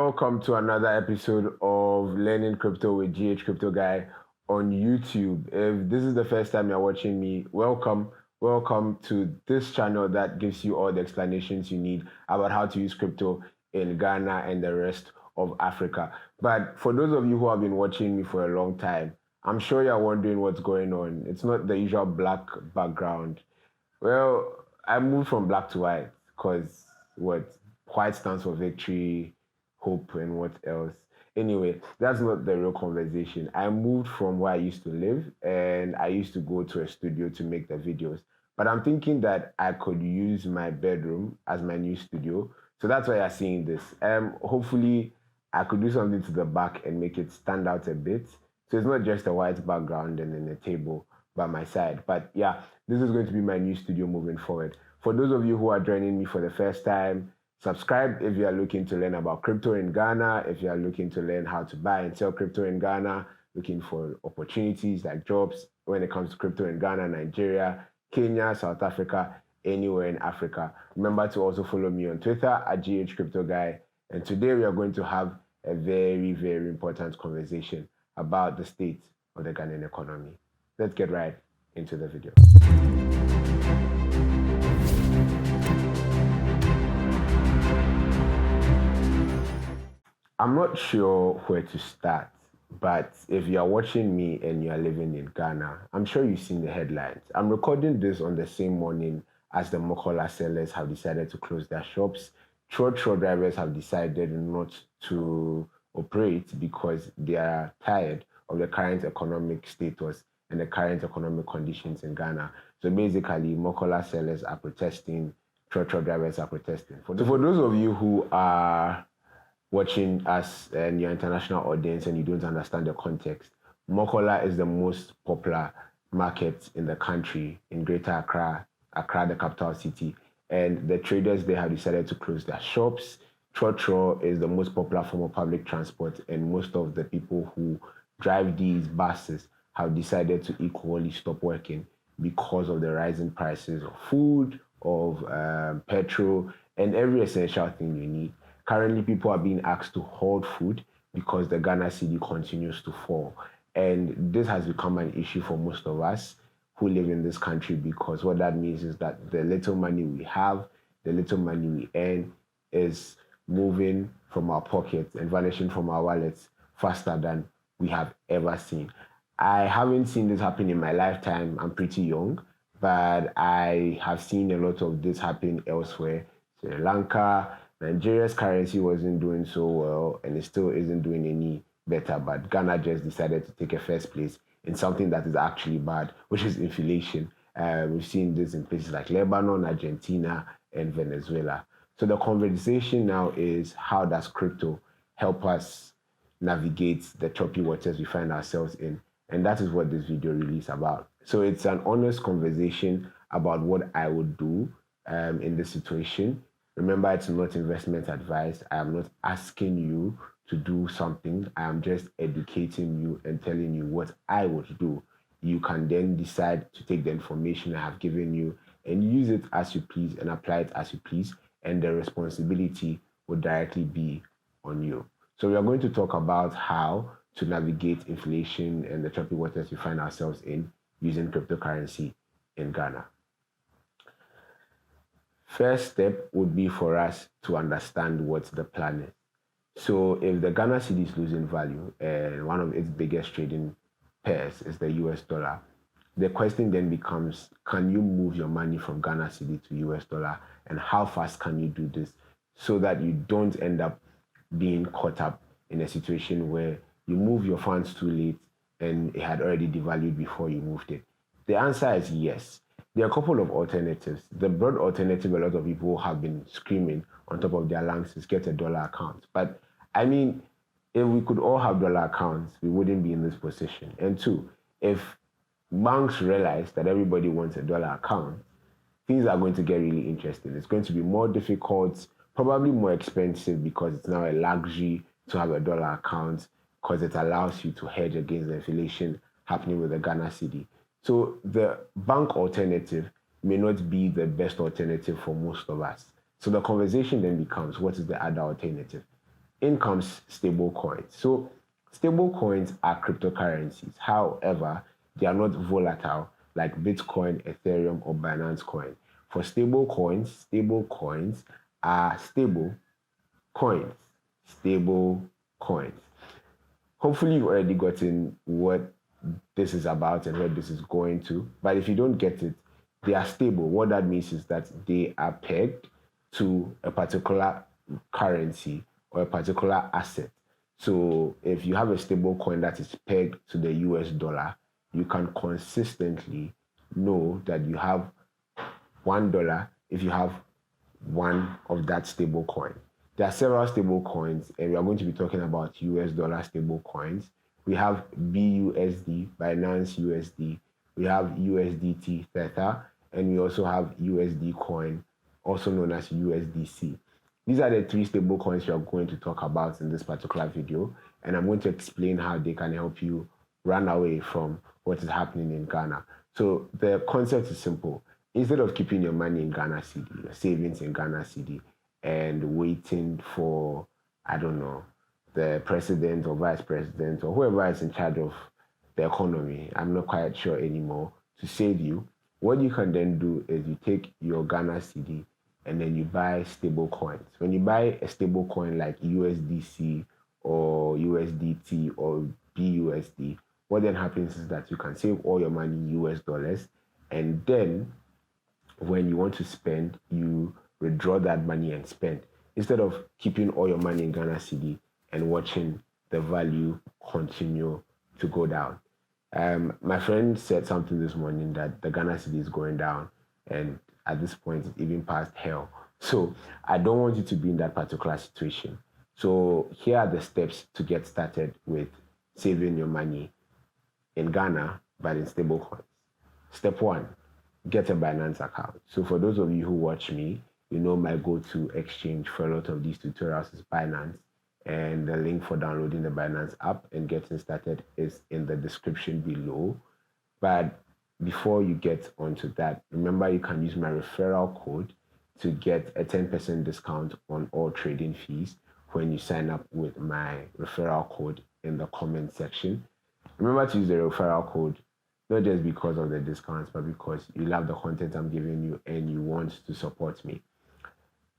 welcome to another episode of Learning Crypto with GH Crypto Guy on YouTube. If this is the first time you're watching me, welcome. Welcome to this channel that gives you all the explanations you need about how to use crypto in Ghana and the rest of Africa. But for those of you who have been watching me for a long time, I'm sure you're wondering what's going on. It's not the usual black background. Well, I moved from black to white because white stands for victory, hope, and what else. Anyway, that's not the real conversation. I moved from where I used to live and I used to go to a studio to make the videos. But I'm thinking that I could use my bedroom as my new studio. So that's why you're seeing this. Hopefully, I could do something to the back and make it stand out a bit. So it's not just a white background and then a table by my side. But yeah, this is going to be my new studio moving forward. For those of you who are joining me for the first time, subscribe if you are looking to learn about crypto in Ghana, if you are looking to learn how to buy and sell crypto in Ghana, looking for opportunities like jobs when it comes to crypto in Ghana, Nigeria, Kenya, South Africa, anywhere in Africa. Remember to also follow me on Twitter at GH Crypto Guy. And today we are going to have a very, very important conversation about the state of the Ghanaian economy. Let's get right into the video. I'm not sure where to start, but if you are watching me and you are living in Ghana, I'm sure you've seen the headlines. I'm recording this on the same morning as the Mokola sellers have decided to close their shops. Trotro drivers have decided not to operate because they are tired of the current economic status and the current economic conditions in Ghana. So basically, Mokola sellers are protesting, Trotro drivers are protesting. So for those of you who are watching us and your international audience and you don't understand the context, Mokola is the most popular market in the country, in Greater Accra, the capital city. And the traders, they have decided to close their shops. Trotro is the most popular form of public transport, and most of the people who drive these buses have decided to equally stop working because of the rising prices of food, of petrol, and every essential thing you need. Currently, people are being asked to hold food because the Ghana cedi continues to fall. And this has become an issue for most of us who live in this country, because what that means is that the little money we have, the little money we earn is moving from our pockets and vanishing from our wallets faster than we have ever seen. I haven't seen this happen in my lifetime. I'm pretty young, but I have seen a lot of this happen elsewhere. Sri Lanka, Nigeria's currency wasn't doing so well, and it still isn't doing any better, but Ghana just decided to take a first place in something that is actually bad, which is inflation. We've seen this in places like Lebanon, Argentina, and Venezuela. So the conversation now is, how does crypto help us navigate the choppy waters we find ourselves in? And that is what this video really is about. So it's an honest conversation about what I would do in this situation. Remember, it's not investment advice. I am not asking you to do something. I am just educating you and telling you what I would do. You can then decide to take the information I have given you and use it as you please and apply it as you please. And the responsibility will directly be on you. So we are going to talk about how to navigate inflation and the choppy waters we find ourselves in using cryptocurrency in Ghana. First step would be for us to understand what the plan is. So if the Ghana cedi is losing value and one of its biggest trading pairs is the US dollar, the question then becomes, can you move your money from Ghana cedi to US dollar, and how fast can you do this so that you don't end up being caught up in a situation where you move your funds too late and it had already devalued before you moved it? The answer is yes. There are a couple of alternatives. The broad alternative a lot of people have been screaming on top of their lungs is get a dollar account. But I mean, if we could all have dollar accounts, we wouldn't be in this position. And two, if banks realize that everybody wants a dollar account, things are going to get really interesting. It's going to be more difficult, probably more expensive, because it's now a luxury to have a dollar account because it allows you to hedge against the inflation happening with the Ghana cedi. So the bank alternative may not be the best alternative for most of us. So the conversation then becomes, what is the other alternative? In comes stable coins. So stable coins are cryptocurrencies. However, they are not volatile like Bitcoin, Ethereum, or Binance coin. For stable coins are stable coins. Stable coins. Hopefully, you've already gotten what this is about and where this is going to. But if you don't get it, they are stable. What that means is that they are pegged to a particular currency or a particular asset. So if you have a stable coin that is pegged to the US dollar, you can consistently know that you have $1 if you have one of that stable coin. There are several stable coins, and we are going to be talking about US dollar stable coins. We have BUSD, Binance USD. We have USDT Theta, and we also have USD coin, also known as USDC. These are the three stable coins we are going to talk about in this particular video, and I'm going to explain how they can help you run away from what is happening in Ghana. So the concept is simple. Instead of keeping your money in Ghana CD, your savings in Ghana CD, and waiting for, I don't know, the president or vice president or whoever is in charge of the economy, I'm not quite sure anymore, to save you, what you can then do is you take your Ghana CD and then you buy stable coins. When you buy a stable coin like USDC or USDT or BUSD, what then happens is that you can save all your money in US dollars, and then when you want to spend, you withdraw that money and spend instead of keeping all your money in Ghana CD and watching the value continue to go down. My friend said something this morning that the Ghana CD is going down, and at this point, it's even past hell. So I don't want you to be in that particular situation. So here are the steps to get started with saving your money in Ghana, but in stable coins. Step one, get a Binance account. So for those of you who watch me, you know my go-to exchange for a lot of these tutorials is Binance. And the link for downloading the Binance app and getting started is in the description below. But before you get onto that, remember you can use my referral code to get a 10% discount on all trading fees when you sign up with my referral code in the comment section. Remember to use the referral code not just because of the discounts, but because you love the content I'm giving you and you want to support me.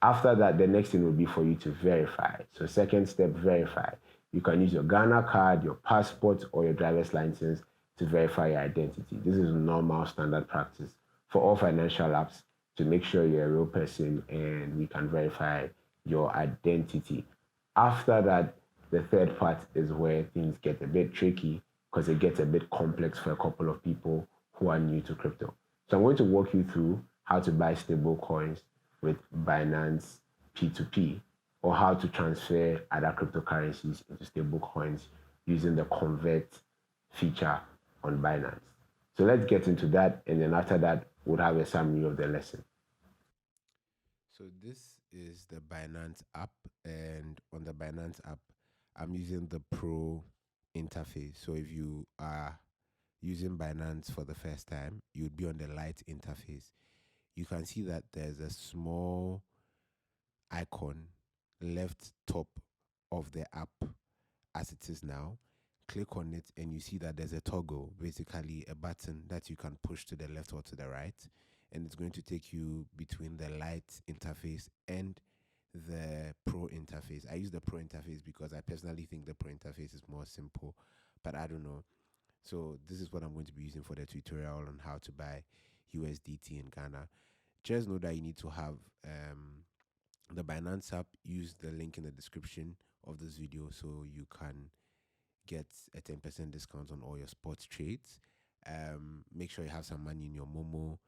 After that, the next thing will be for you to verify. So second step, verify. You can use your Ghana card, your passport, or your driver's license to verify your identity. This is normal standard practice for all financial apps to make sure you're a real person and we can verify your identity. After that, the third part is where things get a bit tricky because it gets a bit complex for a couple of people who are new to crypto. So I'm going to walk you through how to buy stable coins with Binance P2P, or how to transfer other cryptocurrencies into stable coins using the convert feature on Binance. So let's get into that, and then after that, we'll have a summary of the lesson. So this is the Binance app, and on the Binance app, I'm using the Pro interface. So if you are using Binance for the first time, you'd be on the light interface. You can see that there's a small icon left top of the app as it is now. Click on it and you see that there's a toggle, basically a button that you can push to the left or to the right, and it's going to take you between the light interface and the pro interface. I use the pro interface because I personally think the pro interface is more simple, but I don't know. So this is what I'm going to be using for the tutorial on how to buy USDT in Ghana. Just know that you need to have the Binance app. Use the link in the description of this video so you can get a 10% discount on all your sports trades. Make sure you have some money in your Momo,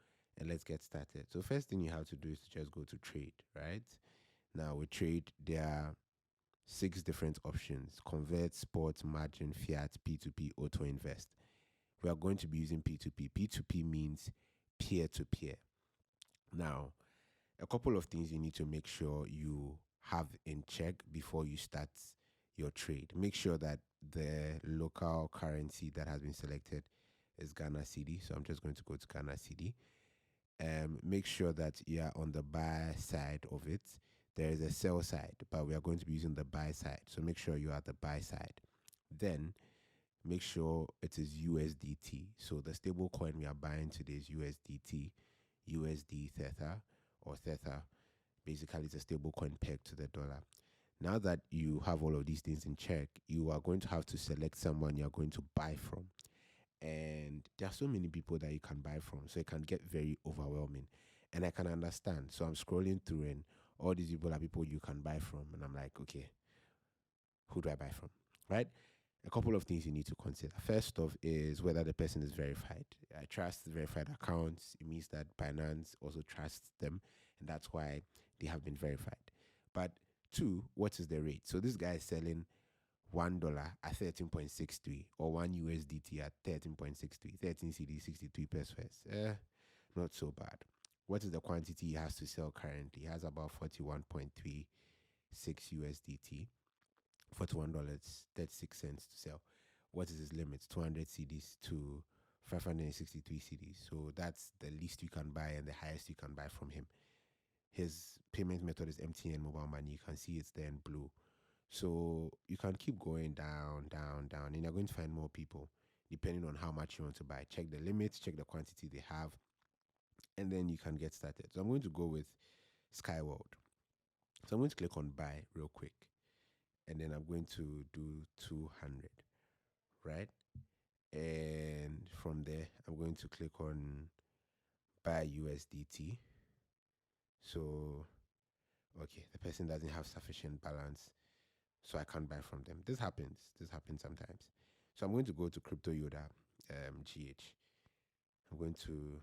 and let's get started. So first thing you have to do is to just go to trade, right? Now with trade, there are 6 different options: convert, spot, margin, fiat, P2P, auto invest. We are going to be using P2P. P2P means peer to peer. Now, a couple of things you need to make sure you have in check before you start your trade. Make sure that the local currency that has been selected is Ghana CD. So I'm just going to go to Ghana CD. Make sure that you are on the buy side of it. there is a sell side, but we are going to be using the buy side. So make sure you are at the buy side. Then make sure it is USDT. So the stable coin we are buying today is USDT, USD Theta, or Theta. Basically, it's a stable coin pegged to the dollar. Now that you have all of these things in check, you are going to have to select someone you're going to buy from. And there are so many people that you can buy from, so it can get very overwhelming. And I can understand. So I'm scrolling through, and all these people are people you can buy from. And I'm like, okay, who do I buy from? Right? A couple of things you need to consider. First off is whether the person is verified. I trust verified accounts. It means that Binance also trusts them, and that's why they have been verified. But two, what is the rate? So this guy is selling $1 at 13.63 or $1 at 13.63, 13 CD, 63 pesos. Not so bad. What is the quantity he has to sell currently? He has about 41.36 USDT, $41.36 to sell. What is his limit? 200 CDs to 563 CDs. So that's the least you can buy and the highest you can buy from him. His payment method is MTN mobile money. You can see it's there in blue. So you can keep going down, down, down, and you're going to find more people depending on how much you want to buy. Check the limits, check the quantity they have, and then you can get started. So I'm going to go with Skyworld. So I'm going to click on buy real quick, and then I'm going to do 200, right? And from there, I'm going to click on buy USDT. So, okay, the person doesn't have sufficient balance, so I can't buy from them. This happens sometimes. So I'm going to go to Crypto Yoda, GH. I'm going to,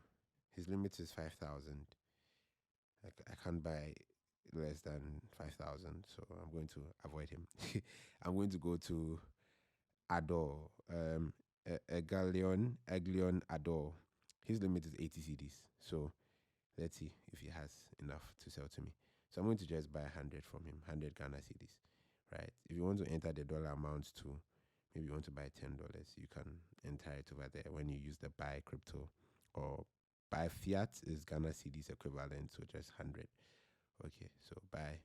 his limit is 5,000. I can't buy less than 5,000, so I'm going to avoid him. I'm going to go to Adore, Aglion Adore. His limit is 80 CDs. So let's see if he has enough to sell to me. So I'm going to just buy 100 from him, 100 Ghana CDs, right? If you want to enter the dollar amounts to, maybe you want to buy $10, you can enter it over there when you use the buy crypto, or buy fiat is Ghana CDs equivalent to just 100. Okay, so buy.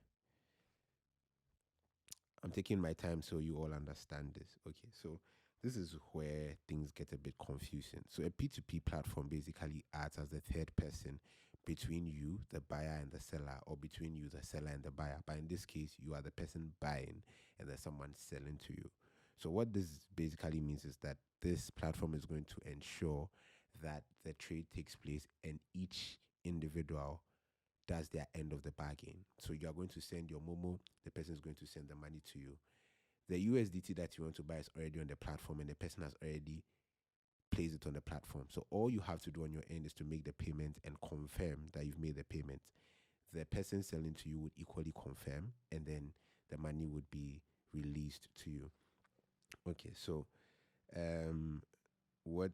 I'm taking my time so you all understand this. Okay, so this is where things get a bit confusing. So a P2P platform basically acts as the third person between you, the buyer, and the seller, or between you, the seller, and the buyer. But in this case, you are the person buying and there's someone selling to you. So what this basically means is that this platform is going to ensure that the trade takes place and each individual does their end of the bargain. So you are going to send your Momo, the person is going to send the money to you. The USDT that you want to buy is already on the platform and the person has already placed it on the platform. So all you have to do on your end is to make the payment and confirm that you've made the payment. The person selling to you would equally confirm, and then the money would be released to you. Okay, so what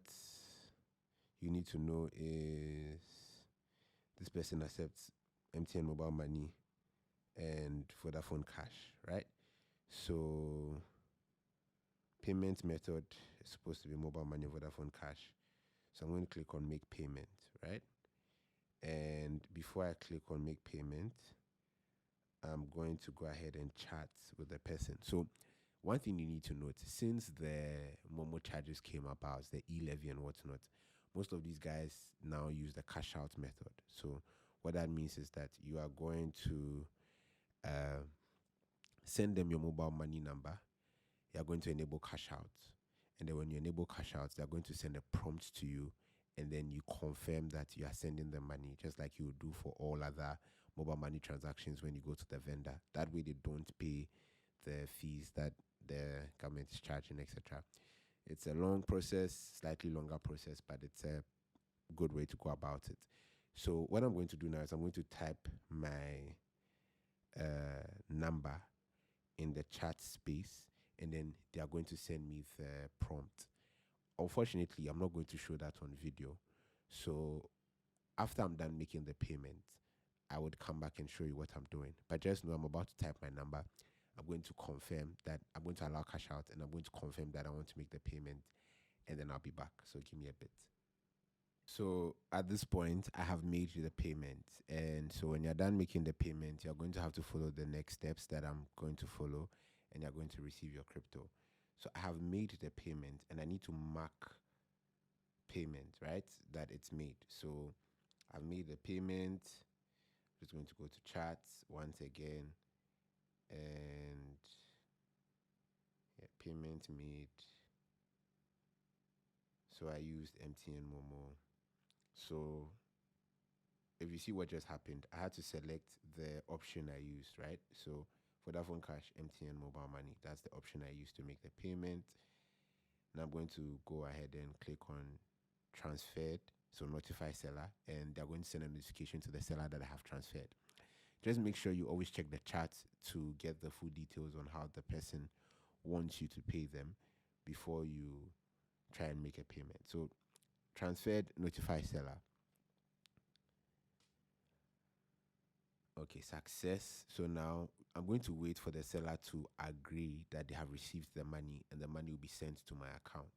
you need to know is this person accepts MTN mobile money and Vodafone cash, right? So payment method is supposed to be mobile money, Vodafone cash. So I'm going to click on make payment, right? And before I click on make payment, I'm going to go ahead and chat with the person. So one thing you need to note, since the Momo charges came about, the e-levy and whatnot, most of these guys now use the cash out method. So what that means is that you are going to send them your mobile money number. You're going to enable cash out. And then when you enable cash out, they're going to send a prompt to you. And then you confirm that you are sending them money, just like you would do for all other mobile money transactions when you go to the vendor. That way they don't pay the fees that the government is charging, etc. It's a long process, slightly longer process, but it's a good way to go about it. So what I'm going to do now is I'm going to type my number in the chat space, and then they are going to send me the prompt. Unfortunately, I'm not going to show that on video. So after I'm done making the payment, I would come back and show you what I'm doing. But just know I'm about to type my number. I'm going to confirm that I'm going to allow cash out, and I'm going to confirm that I want to make the payment, and then I'll be back. So give me a bit. So at this point, I have made the payment. And so when you're done making the payment, you're going to have to follow the next steps that I'm going to follow, and you're going to receive your crypto. So I have made the payment and I need to mark payment, right? That it's made. So I've made the payment. Just going to go to chats once again, and yeah, payment made. So I used MTN Momo. So if you see what just happened, I had to select the option I used, right? So Vodafone Cash, MTN Mobile Money, that's the option I used to make the payment. Now I'm going to go ahead and click on transferred, so notify seller, and they're going to send a notification to the seller that I have transferred. Just make sure you always check the chat to get the full details on how the person wants you to pay them before you try and make a payment. So transferred, notify seller. Okay, success. So now I'm going to wait for the seller to agree that they have received the money and the money will be sent to my account.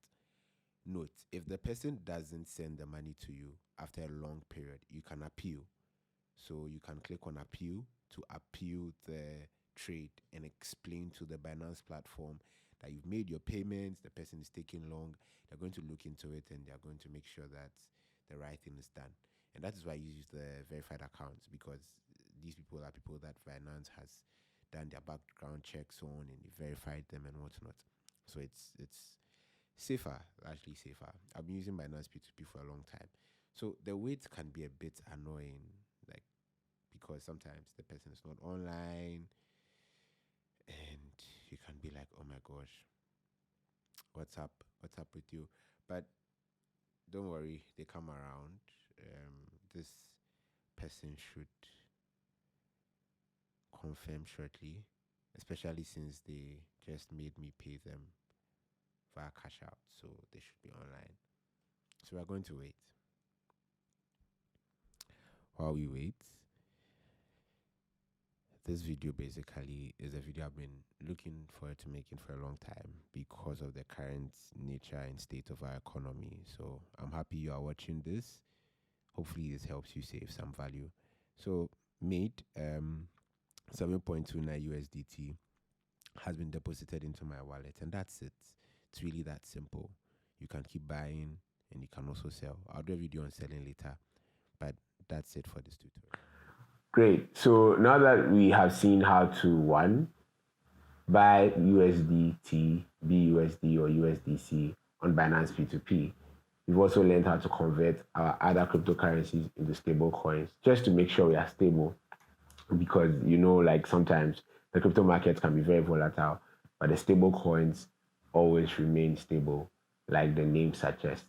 Note, if the person doesn't send the money to you after a long period, you can appeal. So you can click on appeal to appeal the trade and explain to the Binance platform that you've made your payments, the person is taking long. They're going to look into it and they're going to make sure that the right thing is done. And that is why I use the verified accounts, because these people are people that Binance has done their background checks on and verified them and whatnot. So it's safer, largely safer. I've been using Binance P2P for a long time. So the wait can be a bit annoying, like because sometimes the person is not online and you can be like, oh my gosh, what's up? What's up with you? But don't worry, they come around. This person should confirm shortly, especially since they just made me pay them via cash out, so they should be online. So we're going to wait. While we wait, this video basically is a video I've been looking forward to making for a long time because of the current nature and state of our economy. So I'm happy you are watching this. Hopefully this helps you save some value. So made 7.29 USDT has been deposited into my wallet, and that's it. It's really that simple. You can keep buying and you can also sell. I'll do a video on selling later, but that's it for this tutorial. Great. So now that we have seen how to buy USDT, BUSD, or USDC on Binance P2P, we've also learned how to convert our other cryptocurrencies into stable coins just to make sure we are stable. Because, like sometimes the crypto markets can be very volatile, but the stable coins always remain stable, like the name suggests.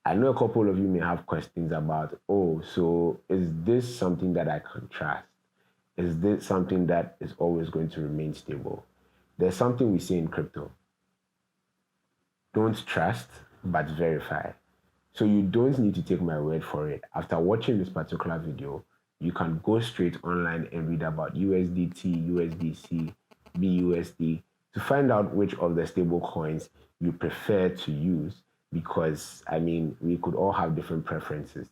I know a couple of you may have questions about, so is this something that I can trust? Is this something that is always going to remain stable? There's something we say in crypto. Don't trust, but verify. So you don't need to take my word for it. After watching this particular video, you can go straight online and read about USDT, USDC, BUSD to find out which of the stable coins you prefer to use, because we could all have different preferences.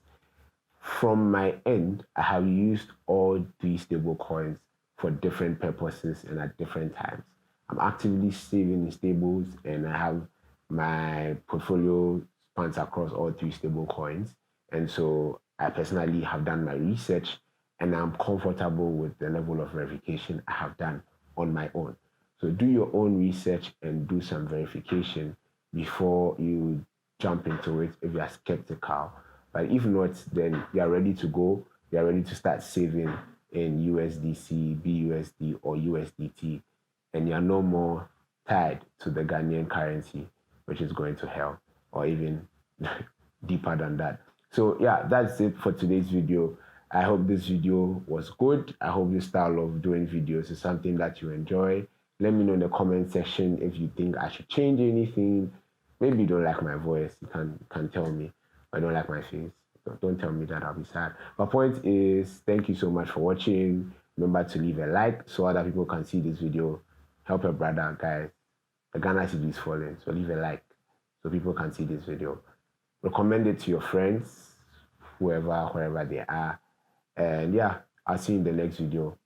From my end, I have used all three stable coins for different purposes and at different times. I'm actively saving in stables and I have my portfolio spans across all three stable coins. And so I personally have done my research and I'm comfortable with the level of verification I have done on my own. So do your own research and do some verification before you jump into it if you are skeptical. But if not, then you are ready to go. You are ready to start saving in USDC, BUSD, or USDT, and you are no more tied to the Ghanaian currency, which is going to hell, or even deeper than that. So yeah, that's it for today's video. I hope this video was good. I hope this style of doing videos is something that you enjoy. Let me know in the comment section if you think I should change anything. Maybe you don't like my voice. You can tell me. I don't like my face. Don't tell me that, I'll be sad. My point is, thank you so much for watching. Remember to leave a like so other people can see this video. Help a brother, guys. The Ghana city is falling, so leave a like so people can see this video. Recommend it to your friends, whoever, wherever they are. And yeah, I'll see you in the next video.